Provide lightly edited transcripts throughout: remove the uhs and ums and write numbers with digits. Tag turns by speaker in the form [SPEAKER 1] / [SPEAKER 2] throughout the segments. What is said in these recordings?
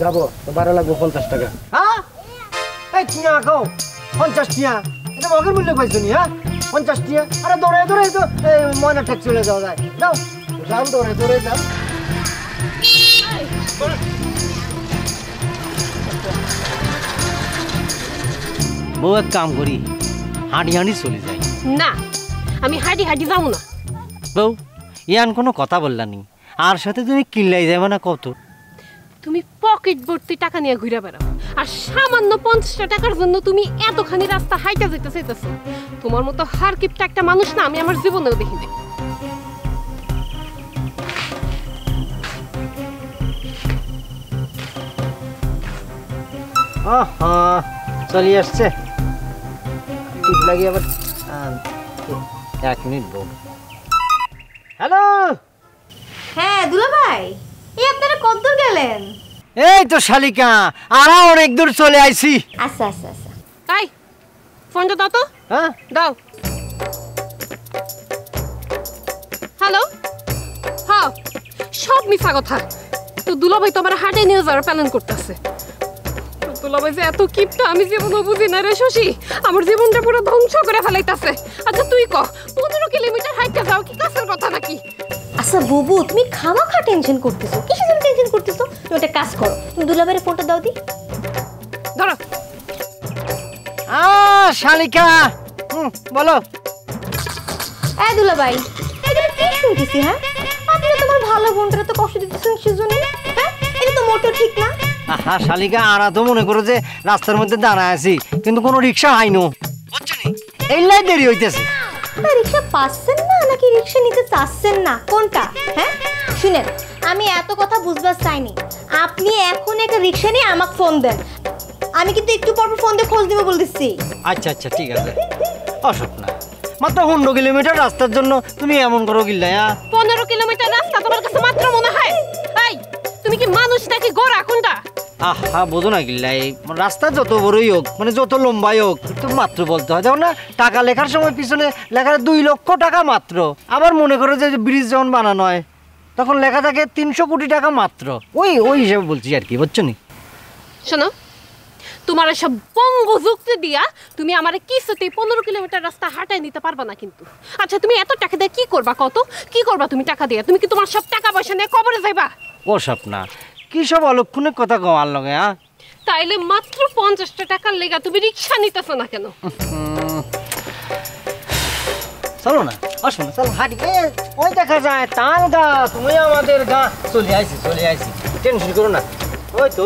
[SPEAKER 1] যাবো তো ভাড়া লাগবে 50 টাকা। হ্যাঁ এই টিয়া খাও 50 টিয়া, এটা মগের মূল্য পাইছো নি? হ্যাঁ 50 টিয়া, আরে দৌড়ে দৌড়ে তো ময়না ট্যাক্স চলে যাওয়া যায়। যাও যাও দৌড়ে দৌড়ে যাও।
[SPEAKER 2] বউ এক কাম করি, হাঁটি হাঁটি চলে যাই।
[SPEAKER 3] না আমি হাঁটি হাঁটি যাবো না।
[SPEAKER 2] বউ ইয়ান কোনো কথা বললানি, আর সাথে তুমি কিনলাই যাবে না কত?
[SPEAKER 3] তুমি পকেট ভর্তি টাকা নিয়ে ঘুরে বেড়াও, আর সামান্য 50 টাকার জন্য তুমি এতখানি রাস্তা হাইটা যেতে চাইতেছো। তোমার মতো হারকিপটা একটা মানুষ না আমি আমার জীবনেও দেখিনি।
[SPEAKER 2] চলে আসছে, টিপ লাগিয়ে আবার 1 মিনিট বউ। হ্যালো,
[SPEAKER 4] হ্যাঁ দুলা ভাই, এই আপনারা কতদূর গেলেন?
[SPEAKER 2] এই তো শালিকা, আর অনেক দূর চলে আইছি।
[SPEAKER 4] আচ্ছা আচ্ছা আচ্ছা।
[SPEAKER 3] তাই ফোনটা দাও তো।
[SPEAKER 2] হ্যাঁ
[SPEAKER 3] দাও। হ্যালো, হ্যাঁ সব মিথ্যা কথা। তো দুলাভাই তো আমার হাটে নিয়ে যাওয়ার প্ল্যান করতেছে। দুলাভাই যে এত কিপটা আমি জীবনও বুঝি না রে শশী, আমার জীবনটা পুরো ধ্বংস করে ফেলাইতেছে। আচ্ছা তুই ক 15 কিলোমিটার হাইটে যাও কি কাছের কথা নাকি?
[SPEAKER 4] আচ্ছা বুবু, তুমি খামাখা টেনশন করতেছো, কিসের জন্য টেনশন করতেছো? তুমি একটা কাজ করো, তুমি দুলাভাইয়ের ফোনটা দাও দি।
[SPEAKER 3] ধরো।
[SPEAKER 2] শালিকা বলো।
[SPEAKER 4] এই দুলাভাই, এগুলো কি শুনতেছি? হ্যাঁ আপনি তোমার ভালো বোনটা তো কষ্ট দিতেছেন সেজন্য, হ্যাঁ এটা তো মোটেও ঠিক না।
[SPEAKER 2] হ্যাঁ শালিকা, আরা তো মনে করো যে রাস্তার মধ্যে দাঁড়ায় আছি, কিন্তু কোনো রিক্সা আইনো, বুঝছো নি? এই লাই দেরি হইতেছে।
[SPEAKER 4] রিক্সা পাচ্ছেন না নাকি রিক্সা নিতে চাচ্ছেন না, কোনটা? হ্যাঁ শুনেন, আমি এত কথা বুঝবার চাইনি। আপনি এখন একটা রিক্সা নিয়ে আমাকে ফোন দেন, আমি কিন্তু একটু পর ফোন দিয়ে খোঁজ দিব বলতেছি।
[SPEAKER 2] আচ্ছা আচ্ছা ঠিক আছে। অসুখ না, মাত্র 15 কিলোমিটার রাস্তার জন্য তুমি এমন করো কিল্লা?
[SPEAKER 3] 15 কিলোমিটার রাস্তা তোমার কাছে মাত্র মনে হয়? এই তুমি কি মানুষ নাকি গোড়া কোনটা?
[SPEAKER 2] আহা বোঝো না কিল্লা, এই রাস্তা যত বড়ই হোক, মানে যত লম্বাই হোক, তো মাত্র বলতে হয়। যেমন না টাকা লেখার সময় পিছনে লেখা 2 লক্ষ টাকা মাত্র। আবার মনে করো যে ব্রিজ যখন বানানো হয় তখন লেখা থাকে 300 কোটি টাকা মাত্র। ওই হিসেবে বলছি আর কি, বুঝছো নি?
[SPEAKER 3] শোনো, তোমার সব বঙ্গ যুক্তি দিয়া তুমি আমার কিছুতেই 15 কিলোমিটার রাস্তা হাঁটাই নিতে পারবা না কিন্তু। আচ্ছা তুমি এত টাকা দিয়ে কি করবা? কত কি করবা তুমি টাকা দিয়ে? তুমি কি তোমার সব টাকা পয়সা নিয়ে কবরে যাইবা?
[SPEAKER 2] ও স্বপ্না, কি সব অলক্ষণের কথা কওয়ার লগে?
[SPEAKER 3] তাইলে মাত্র 50 টাকার লেগা তুমি রিক্সা নিতেছো না কেন?
[SPEAKER 2] চলো না, আসো না, চলো হাঁটি। ওই দেখা যায় তাল গা, তুমি আমাদের গা। চলে আইছি, টেনশন করো না। ওই তো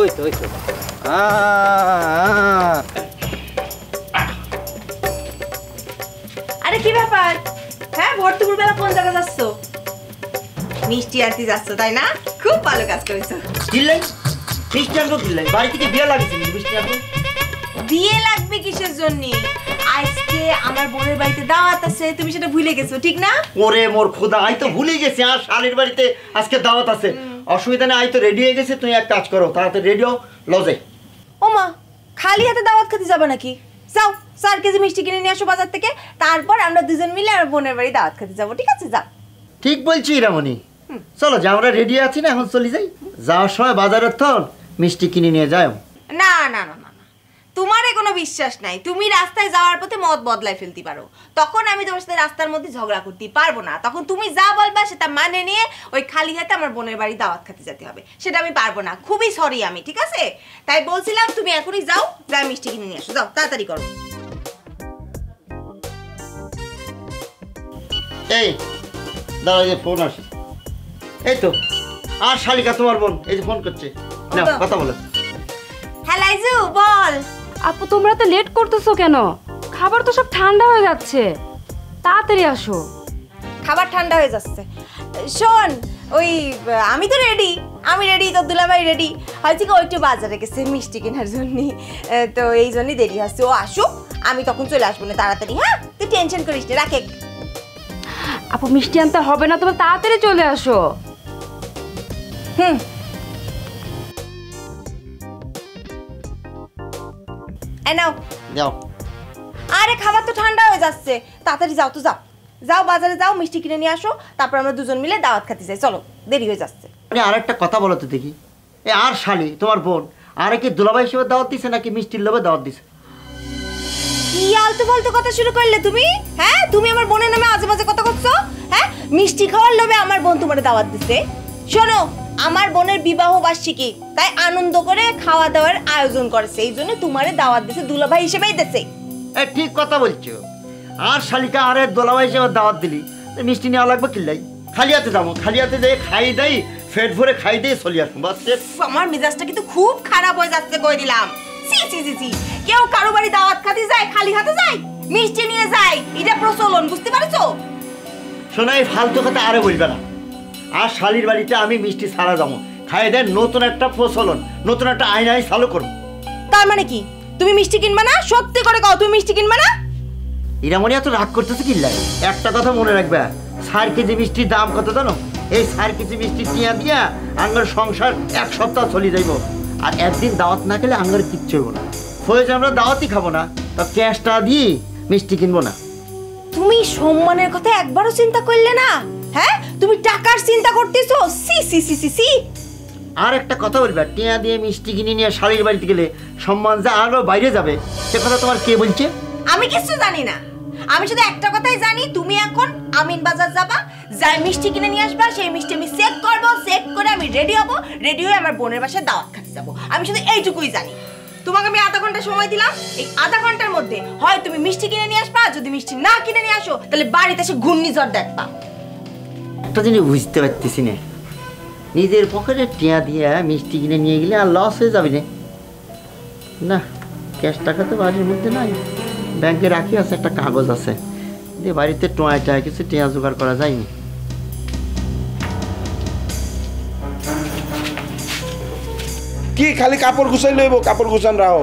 [SPEAKER 5] আরে কি ব্যাপার? হ্যাঁ ভোর দুপুরবেলা কোন জায়গা যাচ্ছ? মিষ্টি আনতে যাচ্ছ তাই না? খুব ভালো কাজ করেছো।
[SPEAKER 1] কিল্লাই মিষ্টি আনবো, কিল্লাই বাড়ি থেকে বিয়ে লাগছে মিষ্টি আনবো।
[SPEAKER 5] বিয়ে লাগবে কিসের জন্য? আজকে আমার বোনের বাড়িতে দাওয়াত আছে, তুমি সেটা ভুলে গেছো ঠিক না?
[SPEAKER 1] ওরে মোর খোদা, আই তো ভুলে গেছি, আর শালির বাড়িতে আজকে দাওয়াত আছে। অসুবিধা নেই, আই তো রেডি হয়ে গেছে। তুমি এক কাজ করো, তাড়াতাড়ি রেডিও লজে।
[SPEAKER 5] ওমা, খালি হাতে দাওয়াত খেতে যাবে নাকি? যাও 4 কেজি মিষ্টি কিনে নিয়ে আসো বাজার থেকে, তারপর আমরা দুজন মিলে আমার বোনের বাড়ি দাওয়াত খেতে যাবো, ঠিক আছে? যাও।
[SPEAKER 1] ঠিক বলছি রামনি, চলো যা, আমরা রেডি আছি না, এখন চলে যাই। যাওয়ার সময় বাজারের থন মিষ্টি কিনে নিয়ে যাও।
[SPEAKER 5] না না না না, তোমারে কোনো বিশ্বাস নাই। তুমি রাস্তায় যাওয়ার পথে মত বদলাই ফেলতে পারো, তখন আমি তোমার সাথে রাস্তার মধ্যে ঝগড়া করতে পারবো না। তখন তুমি যা বলবা সেটা মানে নিয়ে ওই খালি হাতে আমার বোনের বাড়ি দাওয়াত খেতে যেতে হবে, সেটা আমি পারবো না। খুবই সরি আমি, ঠিক আছে? তাই বলছিলাম তুমি এখনই যাও, যা মিষ্টি কিনে নিয়ে আসো, যাও তাড়াতাড়ি করো।
[SPEAKER 1] এই দাঁড়া, যে ফোন আসে। এই তো আর শালিকা তোমার বোন, এই যে ফোন করছে, না কথা বলো।
[SPEAKER 5] হ্যাঁ লাইজু বল।
[SPEAKER 6] আপু তোমরা তো লেট করতেছো কেন? খাবার তো সব ঠান্ডা হয়ে যাচ্ছে, তাড়াতাড়ি আসো।
[SPEAKER 5] খাবার ঠান্ডা হয়ে যাচ্ছে। শোন, ওই আমি তো রেডি, তো দুলাভাই রেডি। হয়তো কি ও একটু বাজারে গেছে মিষ্টি কেনার জন্য, তো এই জন্যই দেরি হচ্ছে। ও আসুক, আমি তখন চলে আসবো না তাড়াতাড়ি। হ্যাঁ তুই টেনশন করিস না, রাখে।
[SPEAKER 6] আপু মিষ্টি আনতে হবে না, তোমরা তাড়াতাড়ি চলে আসো।
[SPEAKER 5] নাও
[SPEAKER 1] যাও।
[SPEAKER 5] আরে খাবার তো ঠান্ডা হয়ে যাচ্ছে, তাড়াতাড়ি যাও তো, যাও বাজারে যাও, মিষ্টি কিনে নিয়ে আসো, তারপর আমরা দুজন মিলে দাওয়াত খেতে যাই। চলো, দেরি হয়ে যাচ্ছে।
[SPEAKER 1] আরে আরেকটা কথা বলো তো দেখি, এ আর শালি তোমার বোন আরে কি দুলাভাই হিসেবে দাওয়াত দিছে নাকি মিষ্টির লোভে দাওয়াত দিছে?
[SPEAKER 5] কি আলতু ফালতু কথা শুরু করলে তুমি? হ্যাঁ, তুমি আমার বোনের নামে আজে বাজে কথা করছো। হ্যাঁ, মিষ্টি খাওয়ার লোভে আমার বোন তোমার দাওয়াত দিছে। শোনো, আমার বোনের বিবাহ বার্ষিকী, তাই আনন্দ করে খাওয়া দাওয়ার আয়োজন করেছে, এই জন্য তোমারে দাওয়াত দিছে, দুলাভাই হিসেবেই দিছে।
[SPEAKER 1] এ ঠিক কথা বলছো। আর শালিকা আরে দুলাভাই হিসেবে দাওয়াত দিলি, মিষ্টি নেওয়া লাগবে কিল্লাই? খালি হাতে যাবো, খালি হাতে যেয়ে খাই দেই, পেট ভরে খাই দিয়ে চলে আসবো বাস।
[SPEAKER 5] আমার মেজাজটা কিন্তু খুব খারাপ হয়ে যাচ্ছে, কই দিলাম। সি সি সি সি, কেউ কারো বাড়ি দাওয়াত খাতে যায় খালি হাতে যায়? মিষ্টি নিয়ে যায়, এটা প্রচলন, বুঝতে পারছো?
[SPEAKER 1] শোনো, এই ফালতু কথা আরে বলবে না। আর শালির বাড়িতে আমি মিষ্টি ছাড়া যাবো, খাই দেয় নতুন একটা প্রচলন, নতুন একটা আইন আমি চালু করবো।
[SPEAKER 5] তার মানে কি তুমি মিষ্টি কিনবা না? সত্যি করে কও, তুমি মিষ্টি কিনবা না?
[SPEAKER 1] ইরামনি এত রাগ করতেছে কিল্লাই? একটা কথা মনে রাখবে, 4 কেজি মিষ্টির দাম কত জানো? এই 4 কেজি মিষ্টি টিয়া দিয়া আঙ্গার সংসার 1 সপ্তাহ চলে যাইব। আর একদিন দাওয়াত না খেলে আঙ্গার কিচ্ছু হইব না। ফলে আমরা দাওয়াতই খাবো না, তা ক্যাশটা দিয়ে মিষ্টি কিনবো না।
[SPEAKER 5] তুমি সম্মানের কথা একবারও চিন্তা করলে না? হ্যাঁ, তুমি টাকার চিন্তা করতেছো? সি সি সি সি সি।
[SPEAKER 1] আর একটা কথা বলবে, টিয়া দিয়ে মিষ্টি কিনে নিয়ে শালির বাড়িতে গেলে সম্মান যা আরো বাইরে যাবে, সে কথা তোমার কে বলছে?
[SPEAKER 5] আমি কিছু জানি না, আমি শুধু একটা কথাই জানি, তুমি এখন আমিন বাজার যাবা, যাই মিষ্টি কিনে নিয়ে আসবা, সেই মিষ্টি আমি চেক করবো, চেক করে আমি রেডি হবো, রেডি হয়ে আমার বোনের বাসায় দাওয়াত খেতে যাবো। আমি শুধু এইটুকুই জানি। তোমাকে আমি আধা ঘন্টা সময় দিলাম, এই আধা ঘন্টার মধ্যে হয় তুমি মিষ্টি কিনে নিয়ে আসবা, যদি মিষ্টি না কিনে নিয়ে আসো তাহলে বাড়িতে এসে ঘূর্ণিঝড় দেখবা।
[SPEAKER 1] একটা জিনিস বুঝতে পারতেছি না, নিজের পকেটে টিয়া দিয়ে মিষ্টি কিনে নিয়ে গেলে আর লস হয়ে যাবে না। ক্যাশ টাকা তো বাড়ির মধ্যে নাই, ব্যাংকে রাখি আছে, একটা কাগজ আছে, যে বাড়িতে টোয়ায় টায় কিছু টিয়া জোগাড় করা যায়নি।
[SPEAKER 7] কি খালি কাপড় গুছাই লইব, কাপড় গুছান রাও।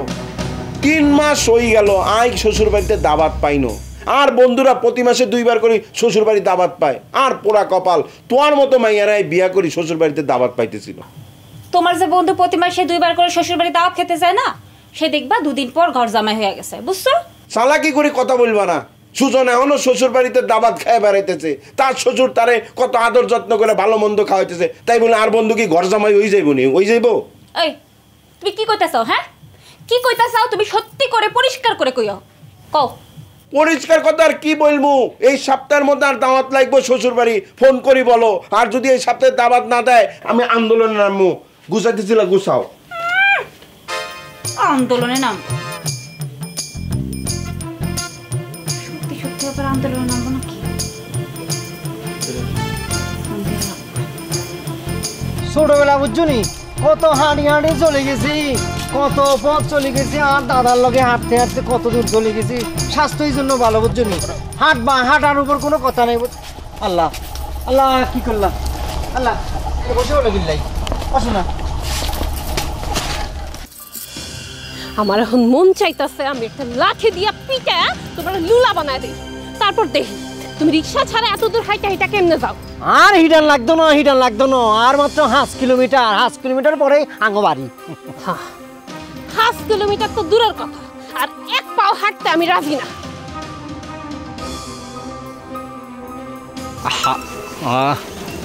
[SPEAKER 7] 3 মাস হয়ে গেল আই শ্বশুর বাড়িতে দাবাত পাইনো। আর বন্ধুরা প্রতি মাসে 2 বার করে শ্বশুর বাড়ি দাবাত পায়। আর পোড়া কপাল, তোমার মতো মাইয়ারাই বিয়া করি শ্বশুর বাড়িতে দাবাত পাইতেছিল।
[SPEAKER 6] তোমার যে বন্ধু প্রতি মাসে 2 বার করে শ্বশুর বাড়ি দাওয়াত খেতে যায় না, সে দেখবা 2 দিন পর ঘর জামাই হয়ে গেছে, বুঝছো?
[SPEAKER 7] চালাকি করে কথা বলবা না। সুজন এখনো শ্বশুর বাড়িতে দাবাত খায় বেড়াইতেছে, তার শ্বশুর তারে কত আদর যত্ন করে ভালো মন্দ খাওয়াইতেছে, তাই বলে আর বন্ধু কি ঘর জামাই হয়ে যাইব নি? হয়ে যাইব?
[SPEAKER 6] এই তুমি কি কইতাছো? হ্যাঁ, কি কইতাছো? তুমি সত্যি করে পরিষ্কার করে কইও, কও।
[SPEAKER 7] পরিষ্কার কথা আর কি বলবো, এই সপ্তাহের মধ্যে আর দাওয়াত লাগবো শ্বশুর বাড়ি, ফোন করি বলো। আর যদি এই সপ্তাহে দাওয়াত না দেয় আমি আন্দোলনে নামবো। গুছাইতেছিল, গুছাও।
[SPEAKER 6] আন্দোলনে নাম? সত্যি সত্যি আবার আন্দোলনে নামবো নাকি?
[SPEAKER 2] ছোটবেলা বুঝছো নি, কত হাঁটি হাঁটি চলে গেছি, কত পথ চলে গেছি, আর দাদার লগে হাঁটতে হাঁটতে কত দূর চলে গেছি। স্বাস্থ্যের জন্য ভালো বুঝছো নি, হাঁটার উপর কোনো কথা নেই। আল্লাহ আল্লাহ, কি করলাম? আল্লাহ, বসে হলো গিল্লাই, বসো না।
[SPEAKER 3] আমার এখন মন চাইতেছে আমি একটা লাঠি দিয়া পিটা তোমার লুলা বানায় দিই, তারপর দেখি তুমি রিক্সা ছাড়া এত দূর হাইটা হাইটা কেমনে যাও।
[SPEAKER 2] আর হিটার লাগতো না, হিটার লাগতো না, আর মাত্র 5 কিলোমিটার, 5 কিলোমিটার পরে আঙ্গ বাড়ি।
[SPEAKER 3] 5 কিলোমিটার তো দূরের কথা, আর 1 পাও হাঁটতে আমি রাজি না।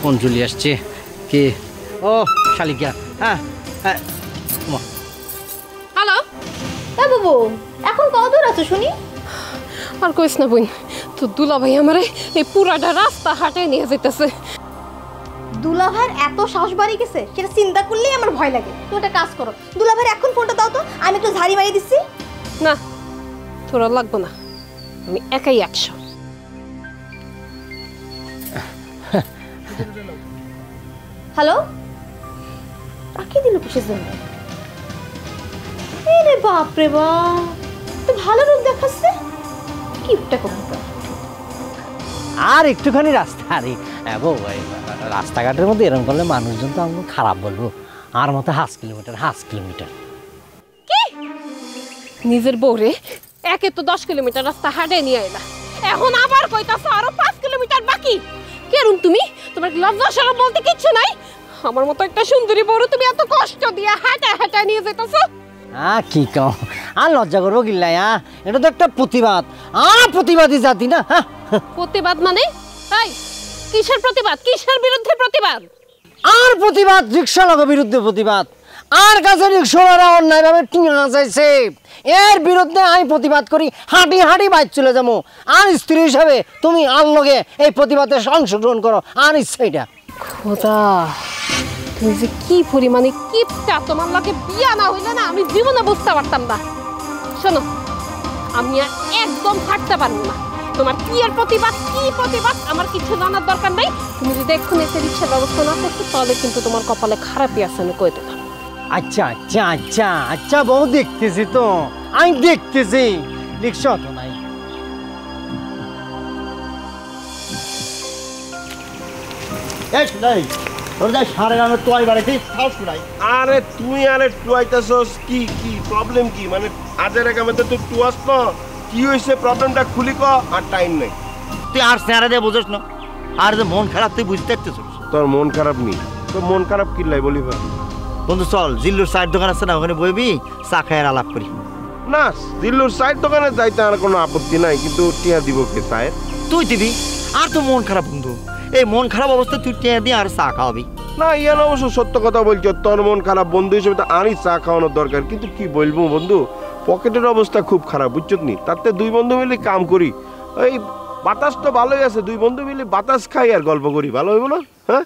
[SPEAKER 2] ফোন চলে আসছে, কে? ও শালিকা। হ্যাঁ হ্যাঁ,
[SPEAKER 3] হ্যালো
[SPEAKER 4] বাবু, এখন কত দূর আছো শুনি?
[SPEAKER 3] আর কইস না বোন, তো দুলা ভাই আমারে এই পুরাটা রাস্তা হাঁটে নিয়ে যেতেছে।
[SPEAKER 4] দুলাভাইয়ের এত সাহস বাড়ি গেছে, সেটা চিন্তা করলেই আমার ভয় লাগে। তুমি একটা কাজ করো, দুলাভাইয়ের এখন ফোনটা দাও তো, আমি একটু ঝাড়ি মারি দিচ্ছি।
[SPEAKER 3] না, তোরা লাগবো না, আমি একাই 100।
[SPEAKER 4] হ্যালো, রাখি দিল কিসের জন্য? রে বাপ রে বাপ, তো ভালো রূপ দেখাচ্ছে। কিপটা কমটা
[SPEAKER 2] আর একটুখানি রাস্তা, আরে রাস্তাঘাটের মধ্যে এরকম করলে মানুষজন তো আমাকে খারাপ বলবো। আর মতো 5 কিলোমিটার, 5 কিলোমিটার।
[SPEAKER 3] কি নিজের বউরে একে তো 10 কিলোমিটার রাস্তা হাঁটে নিয়ে এলা, এখন আবার কইতাছ আরো 5 কিলোমিটার বাকি। কেরুন তুমি? তোমার লজ্জা শরম বলতে কিচ্ছু নাই? আমার মতো একটা সুন্দরী বউ তুমি এত কষ্ট দিয়ে হাঁটা হাঁটা নিয়ে যেতেছ।
[SPEAKER 2] কি কও, আর লজ্জা করবো কিল্লাই? এটা তো একটা প্রতিবাদ, প্রতিবাদী জাতি না।
[SPEAKER 3] প্রতিবাদ মানে? এই কিসের প্রতিবাদ? কিসের বিরুদ্ধে প্রতিবাদ?
[SPEAKER 2] আর প্রতিবাদ রিক্সার বিরুদ্ধে প্রতিবাদ। আর কাছে রিক্সাওয়ালারা অন্যায়ভাবে টিয়া চাইছে, এর বিরুদ্ধে আমি প্রতিবাদ করি, হাঁটি হাঁটি বাইর চলে যাবো। আর স্ত্রী হিসাবে তুমি আর লগে এই প্রতিবাদে অংশগ্রহণ করো, আর ইচ্ছা এটা।
[SPEAKER 3] খোদা, তুমি যে কি পরিমাণে কিপটা, তোমার লগে বিয়া না হইলে না আমি জীবনে বুঝতে পারতাম না। শোনো, আমি আর একদম থাকতে পারবো না। তোমার কি এর প্রতিবাদ, কি প্রতিবাদ আমার কিছু জানার দরকার নাই। তুমি যদি এক্ষুনি এসে রিক্সার ব্যবস্থা না করছো তাহলে কিন্তু তোমার কপালে খারাপই আছে, আমি কই দিলাম।
[SPEAKER 2] আচ্ছা আচ্ছা আচ্ছা আচ্ছা বউ, দেখতেছি তো, আমি দেখতেছি। রিক্সা তো নাই।
[SPEAKER 7] আরে তুই আরে টুয়াইতেছস কি? কি প্রবলেম কি? মানে আজের একামে তো তুই টুয়াস না, কি হয়েছে প্রবলেমটা খুলি ক। আর টাইম নেই,
[SPEAKER 8] তুই আর চেহারা দিয়ে বুঝোস না। আর যে মন খারাপ তুই বুঝতে পারতেছিস।
[SPEAKER 7] তোর মন খারাপ নেই, তোর মন খারাপ কিল্লাই বলি ভাই।
[SPEAKER 8] বন্ধু চল, জিল্লুর চায়ের দোকান আছে না, ওখানে বইবি, চা খায় আলাপ করি।
[SPEAKER 7] না, দিল্লুর চায়ের দোকানে যাইতে আর কোনো আপত্তি নাই, কিন্তু টিয়া দিব কে চায়ের?
[SPEAKER 8] তুই দিবি। আর তো মন খারাপ বন্ধু, এই মন খারাপ অবস্থায় তুই টিয়া দিয়ে আর চা খাওয়াবি
[SPEAKER 7] না? ইয়ান অবশ্য সত্য কথা বলছো, তোর মন খারাপ বন্ধু হিসেবে তো আরই চা খাওয়ানোর দরকার। কিন্তু কি বলবো বন্ধু, পকেটের অবস্থা খুব খারাপ, বুঝছো নি? তাতে দুই বন্ধু মিলে কাম করি, এই বাতাস তো ভালোই আছে, দুই বন্ধু মিলে বাতাস খাই আর গল্প করি, ভালো হইব না? হ্যাঁ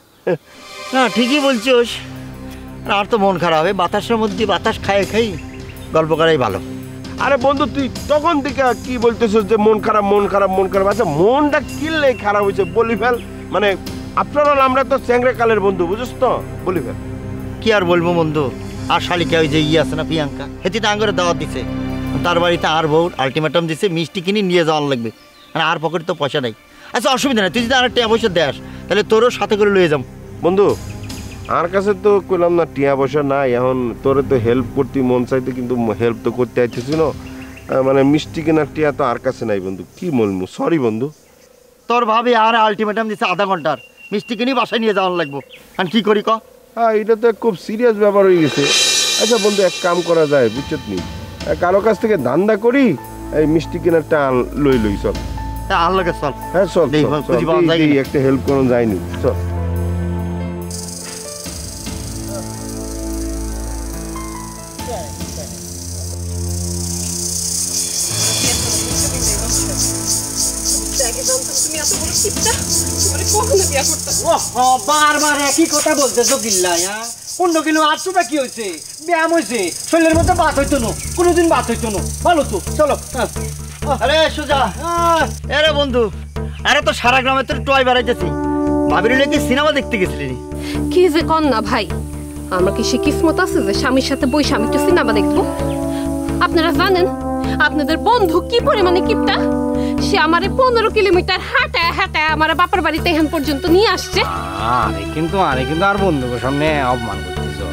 [SPEAKER 8] না, ঠিকই বলছিস। আর তো মন খারাপ, এই বাতাসের মধ্যে বাতাস খাই খাই গল্প করাই ভালো।
[SPEAKER 7] আরে বন্ধু, তুই তখন থেকে কি বলতেছিস যে মন খারাপ মন খারাপ মন খারাপ? আচ্ছা মনটা কিনলে খারাপ হয়েছে বলি ফেল। মানে আপনারা আমরা তো চ্যাংরা কালের বন্ধু, বুঝিস তো, বলি ফেল।
[SPEAKER 8] কি আর বলবো বন্ধু, আর শালিকা ওই যে আছে না প্রিয়াঙ্কা, হেতি তো আঙ্গরে দাওয়াত দিছে, তার বাড়িতে আর বউ আলটিমেটাম দিছে মিষ্টি কিনে নিয়ে যাওয়ার লাগবে, মানে আর পকেটে তো পয়সা নাই। আচ্ছা অসুবিধা নেই, তুই যদি আর টিয়া পয়সা দেস তাহলে তোরও সাথে করে লয়ে যাম।
[SPEAKER 7] বন্ধু আর কাছে তো কইলাম না টিয়া পয়সা নাই, এখন তোরে তো হেল্প করতে মন চাইতে, কিন্তু হেল্প তো করতে আইতেছি না। মানে মিষ্টি কেনার টিয়া তো আর কাছে নাই বন্ধু, কি বলবো, সরি বন্ধু।
[SPEAKER 8] তোর ভাবি আর আলটিমেটাম দিছে আধা ঘন্টার, মিষ্টি কিনে বাসায় নিয়ে যাওয়ার লাগবো, আর কি করি ক?
[SPEAKER 7] হ্যাঁ, এটা তো খুব সিরিয়াস ব্যাপার হয়ে গেছে। আচ্ছা বন্ধু, এক কাম করা যায় বুঝছত নি, কারো কাছ থেকে ধান্দা করি, এই মিষ্টি কেনারটা লই লই, চল।
[SPEAKER 8] আর লাগে চল।
[SPEAKER 7] হ্যাঁ চল, একটা হেল্প করুন যায়নি, চল।
[SPEAKER 2] বারবার একই কথা বলতেছো কিল্লা? অন্য কিলো 800টা কি হয়েছে? ব্যায়াম হয়েছে, শরীরের মধ্যে বাত হইতো না, কোনোদিন বাত হইতো না। ভালো তো, চলো।
[SPEAKER 8] আরে সুজা, আরে বন্ধু, আরে তো সারা গ্রামে তোর টয় বেড়াইতেছি, ভাবির নাকি সিনেমা দেখতে গেছিলি?
[SPEAKER 3] কি যে কন না ভাই, আমার কি সে কিসমত আছে যে স্বামীর সাথে বই স্বামী একটু সিনেমা দেখবো? আপনারা জানেন আপনাদের বন্ধু কি পরিমাণে কিপটা? সে আমারে 15 কিলোমিটার হাঁটায় হাঁটায় আমার বাপার বাড়িতে এখান পর্যন্ত নিয়ে আসছে।
[SPEAKER 2] আরে কিন্তু আর বন্ধুর সামনে অপমান করতেছো।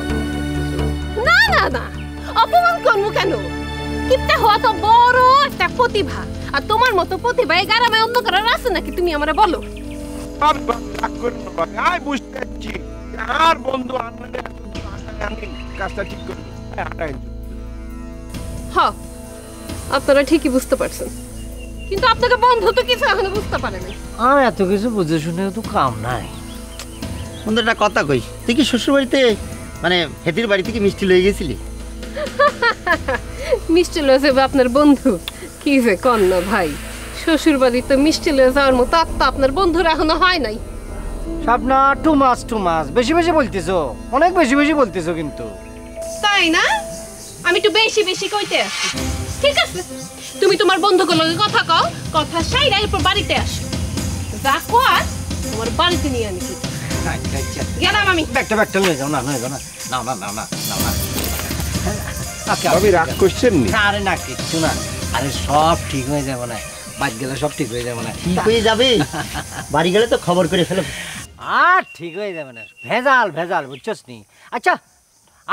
[SPEAKER 3] না না না, অপমান করবো কেন? কিপটা হওয়া তো বড় একটা প্রতিভা, আর তোমার মতো প্রতিভা এই গ্রামে অন্য কারোর আছে নাকি? তুমি আমারে বলো।
[SPEAKER 7] বুঝতে পারছি, আর বন্ধু কাজটা ঠিক করে
[SPEAKER 3] হ্যাঁ, আপনারা ঠিকই বুঝতে পারছেন, কিন্তু আপনাকে বন্ধু তো কিছু এখনো বুঝতে পারেনি।
[SPEAKER 2] আর এত কিছু বুঝে শুনে তো কাম নাই।
[SPEAKER 8] বন্ধু একটা কথা কই, তুই কি শ্বশুর বাড়িতে মানে হেতির বাড়ি থেকে মিষ্টি লয়ে গেছিলি?
[SPEAKER 3] মিষ্টি লয়ে যাবে আপনার বন্ধু? কি যে কন না ভাই, শ্বশুর বাড়িতে মিষ্টি লয়ে যাওয়ার মতো আত্মা আপনার বন্ধুর এখনো হয় নাই।
[SPEAKER 2] স্বপ্না, টু মাস বেশি বেশি বলতেছো, অনেক বেশি বেশি বলতেছো কিন্তু।
[SPEAKER 3] তাই না? আমি একটু বেশি বেশি কইতে আসি। ঠিক আছে, তুমি তোমার বন্ধুগুলোর লগে কথা কও, কথা সাইরা এরপর বাড়িতে আসো। যা কর তোমার বাড়িতে নিয়ে আনি। গেলাম আমি।
[SPEAKER 2] ব্যাগটা নিয়ে যাও। না না না না না না না না,
[SPEAKER 7] ভাবি রাগ করছেন নি?
[SPEAKER 2] আরে না, কিচ্ছু না। আরে সব ঠিক হয়ে যাবে না, বাড়ি গেলে সব ঠিক হয়ে যাবে না।
[SPEAKER 8] ঠিক হয়ে যাবে, বাড়ি গেলে তো খবর করে ফেলো।
[SPEAKER 2] আর ঠিক হয়ে যাবে না, ভেজাল ভেজাল, বুঝছস নি? আচ্ছা,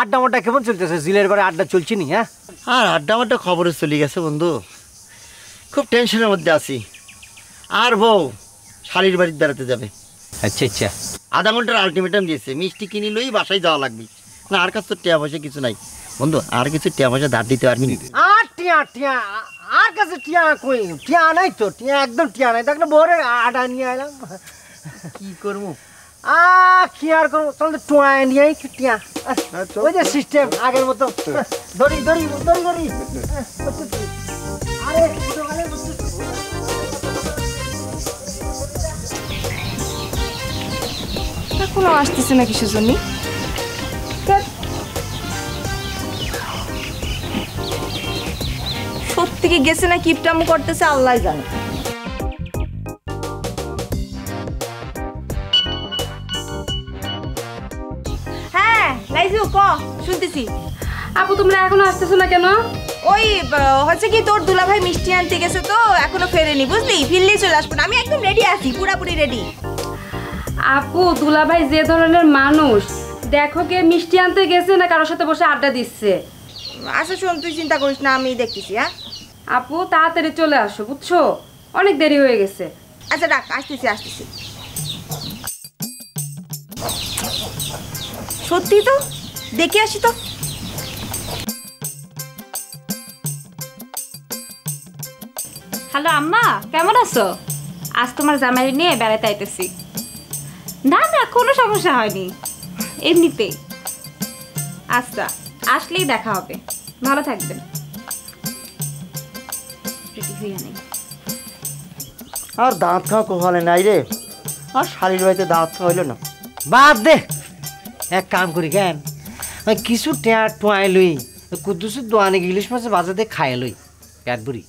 [SPEAKER 2] আড্ডা মাড্ডা কেমন চলতেছে? জিলের বারে আড্ডা চলছে নি? হ্যাঁ,
[SPEAKER 8] আর আড্ডা মাড্ডা খবরে চলে গেছে বন্ধু, খুব টেনশনের মধ্যে আছি। আর বউ শালির বাড়িতে বেড়াতে যাবে।
[SPEAKER 2] আচ্ছা আচ্ছা,
[SPEAKER 8] আধা ঘন্টার আলটিমেটাম দিয়েছে, মিষ্টি কিনি লই বাসায় যাওয়া লাগবে। না আর কাছে তো টিয়া পয়সা কিছু নাই বন্ধু, আর কিছু টিয়া পয়সা ধার দিতে পারবি?
[SPEAKER 2] আর টিয়া আর কাছে টিয়া কই? টিয়া নাই তো, টিয়া একদম টিয়া নাই। দেখলে বরে আডা নিয়ে আইলাম,
[SPEAKER 8] কি করবো?
[SPEAKER 2] কি আর করবো? চল তো টোয়া নিয়ে টিয়া
[SPEAKER 1] ওই যে সিস্টেম আগের মতো ধরি ধরি ধরি ধরি আরে দোকানে
[SPEAKER 5] এখনো আসতেছে না কিসের জন্য? সত্যি কি গেছে না কিপটাম করতেছে আল্লাহ জানে। হ্যাঁ লাইজু ক শুনতেছি।
[SPEAKER 3] আপু তোমরা এখনো আসতেছো না কেন?
[SPEAKER 5] ওই হচ্ছে কি তোর দুলাভাই মিষ্টি আনতে গেছে তো এখনো ফেরেনি, বুঝলি? ফিরলেই চলে আসবো না, আমি একদম রেডি আছি, পুরাপুরি রেডি।
[SPEAKER 3] আপু দুলাভাই যে ধরনের মানুষ, দেখো কে মিষ্টি আনতে গেছে না কারোর সাথে বসে আড্ডা দিচ্ছে।
[SPEAKER 5] আচ্ছা শোন, তুই চিন্তা করিস না, আমি দেখতেছি। হ্যাঁ
[SPEAKER 3] আপু তাড়াতাড়ি চলে আসো, বুঝছো? অনেক দেরি হয়ে গেছে।
[SPEAKER 5] আচ্ছা রাখ, আসতেছি আসতেছি। সত্যি তো, দেখে আসি তো।
[SPEAKER 6] হ্যালো আম্মা, কেমন আছো? আজ তোমার জামাই নিয়ে বেড়াতে আইতেছি। না না, কোনো সমস্যা হয়নি, এমনিতেই। আচ্ছা, আসলেই দেখা হবে, ভালো থাকবেন।
[SPEAKER 8] আর দাঁত খাওয়া কোহালে নাই রে, আর শালির বাড়িতে দাঁত খাওয়া হইলো না।
[SPEAKER 2] বাদ দে, এক কাম করি কেন, ওই কিছু টেয়া টোয়াই লই, কুদ্দুসের দোয়ানে ইলিশ মাছের বাজাতে খাই লই, পেট ভরি।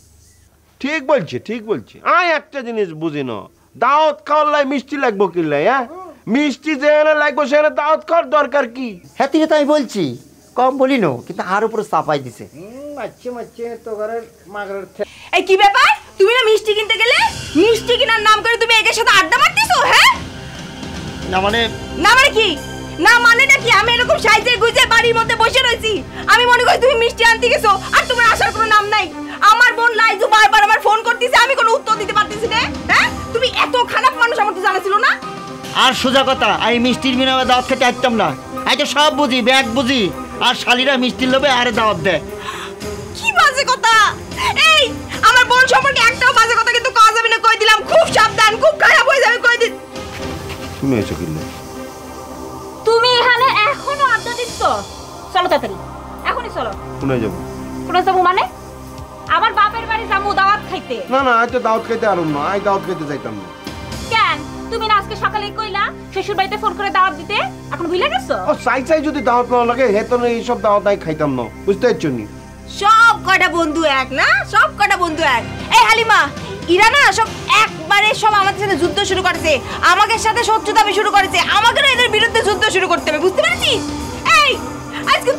[SPEAKER 7] ঠিক বলছে, ঠিক বলছে। আয় একটা জিনিস বুঝি না, দাওয়াত খাওয়ার লাই মিষ্টি লাগবো কিনলাই? হ্যাঁ, মিষ্টি যেখানে লাগবো সেখানে দাওয়াত খাওয়ার দরকার কি?
[SPEAKER 8] হ্যাঁ তো আমি বলছি, কম বলি নো, কিন্তু আর উপরে চাপাই দিছে।
[SPEAKER 5] এই কি ব্যাপার, তুমি না মিষ্টি কিনতে গেলে, মিষ্টি কেনার নাম করে তুমি একের সাথে আড্ডা মারতেছো? হ্যাঁ
[SPEAKER 8] না মানে,
[SPEAKER 5] না মানে কি? না মানেটা কি? আমি এরকম সাইজে গুজে বাড়ির মধ্যে বসে রয়েছি, আমি মনে করি তুমি মিষ্টি আনতে গেছো, আর তোমার আসার কোনো নাম নাই। আমার বোন লাইজু বারবার আমার ফোন করতেছে, আমি কোনো উত্তর দিতে পারতেছি না। হ্যাঁ, তুমি এত খারাপ মানুষ আমার তো জানা ছিল না।
[SPEAKER 8] আর সোজা কথা, আমি মিষ্টির বিনিময়ে দাওয়াত খেতে আসতাম না। আচ্ছা সব বুঝি, ব্যাগ বুঝি, আর শালিরা মিষ্টির লোভে আরে দাওয়াত দেয়।
[SPEAKER 5] কি বাজে কথা! এই আমার বোন সম্পর্কে একটাও বাজে কথা কিন্তু কওয়া যাবে না, কই দিলাম। খুব সাবধান, খুব খারাপ হয়ে যাবে, কই দিন।
[SPEAKER 7] শুনেছো কিনা?
[SPEAKER 6] তুমি এখানে এখনো আড্ডা দিচ্ছ? চলো তাড়াতাড়ি, এখনই চলো।
[SPEAKER 7] শুনে যাবো।
[SPEAKER 6] কোথায় যাবো মানে? আমার বাপের বাড়ি যাবো দাওয়াত খাইতে।
[SPEAKER 7] না না, আজ তো দাওয়াত খাইতে আরম না, আজ দাওয়াত খাইতে যাইতাম না।
[SPEAKER 6] কেন? তুমি না আজকে সকালে কইলা শ্বশুর বাড়িতে ফোন করে দাওয়াত দিতে, এখন ভুলে গেছো?
[SPEAKER 7] ও সাই সাই যদি দাওয়াত না লাগে, হে তো এইসব দাওয়াত আই খাইতাম না, বুঝতে পারছো নি?
[SPEAKER 5] সব কটা বন্ধু এক না, সব কটা বন্ধু এক। এই হালিমা, ইরা না সব একবারে সব আমাদের সাথে যুদ্ধ শুরু করেছে, আমাদের সাথে শত্রুতামি শুরু করেছে, আমাকে না এদের বিরুদ্ধে যুদ্ধ শুরু করতে হবে, বুঝতে পেরেছিস? এই আজকে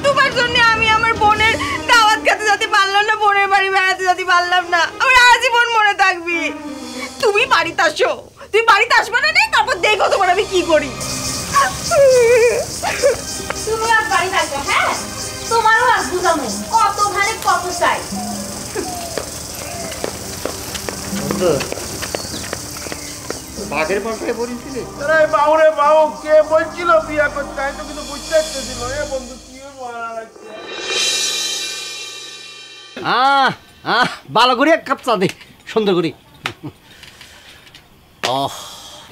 [SPEAKER 5] তোমার জন্য আমি আমার বোনের দাওয়াত খেতে যেতে পারলাম না, বোনের বাড়ি বেড়াতে যেতে পারলাম না, আমার আজীবন মনে থাকবি। তুমি বাড়িতে আসো, তুমি বাড়িতে আসবে না, তারপর দেখো তোমার আমি কি করি।
[SPEAKER 6] তুমি আর বাড়িতে আসো, হ্যাঁ? তোমারও আর বুঝামো কত ভারে কত চাই।
[SPEAKER 8] বাঘের পাল্টায় পড়েছিলি?
[SPEAKER 7] আরে বাউরে বাউ, কে বলছিল বিয়া করতে? আমি তো কিন্তু বুঝতে পারতেছিল। এ বন্ধু কি মারা লাগছে।
[SPEAKER 2] ভালো করে এক কাপ চা দে, সুন্দর করি।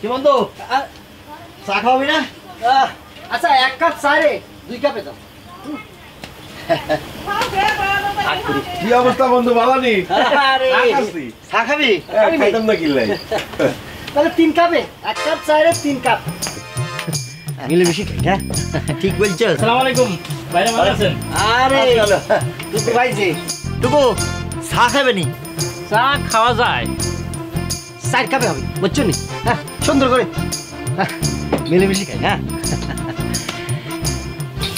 [SPEAKER 8] কি বন্ধু, চা খাওয়াবি না?
[SPEAKER 2] আচ্ছা এক কাপ চা রে, 2 কাপে দাও।
[SPEAKER 7] কি অবস্থা বন্ধু, ভালো নি?
[SPEAKER 8] চা খাবি?
[SPEAKER 7] খাইতাম না কিনলাই।
[SPEAKER 2] তাহলে 3 কাপে, 1 কাপ চা রে 3 কাপ মিলেমিশে খাই। হ্যাঁ
[SPEAKER 8] ঠিক বলছো।
[SPEAKER 9] আসসালামু আলাইকুম, বাইরে ভালো আছেন?
[SPEAKER 2] আরে টুকু ভাই যে
[SPEAKER 8] টুকু চা খাবে নি?
[SPEAKER 9] চা খাওয়া যায়,
[SPEAKER 2] 4 কাপে হবে, বুঝছো নি? হ্যাঁ সুন্দর করে মিলেমিশে খাই। হ্যাঁ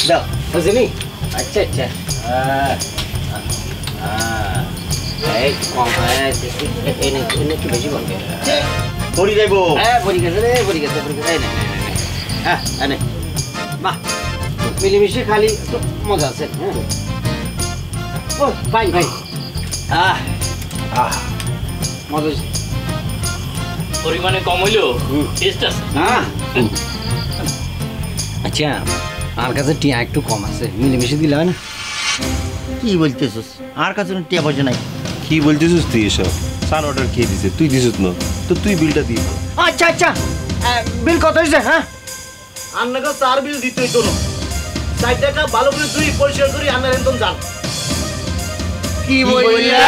[SPEAKER 2] দাও, বুঝলি? আচ্ছা আচ্ছা, এই কম একটু বেশি করবে।
[SPEAKER 8] পড়ি যাইব।
[SPEAKER 2] হ্যাঁ পড়ে গেছে রে, পড়ে গেছে। এই না হ্যাঁ এনে বাহ, মিলেমিশে খালি একটু মজা আছে। হ্যাঁ ও ভাই মজা আছে।
[SPEAKER 9] পরিমাণে কম হইলেও টেস্ট আছে।
[SPEAKER 2] আচ্ছা আমার কাছে টিয়া একটু কম আছে, মিলেমিশে দিলে হয় না?
[SPEAKER 8] কি বলতেছিস? আর কাছে টিয়া পয়সা নাই।
[SPEAKER 7] কি বলতেছিস তুই এসব? সান অর্ডার খেয়ে দিছে, তুই দিছিস না তো, তুই বিলটা দিয়ে।
[SPEAKER 2] আচ্ছা আচ্ছা, বিল কত হয়েছে? হ্যাঁ
[SPEAKER 8] আপনাকে 4 বিল দিতে হইতো না। চার টাকা ভালো করে দুই পরিষ্কার করি আনার একদম যান
[SPEAKER 7] কি বললা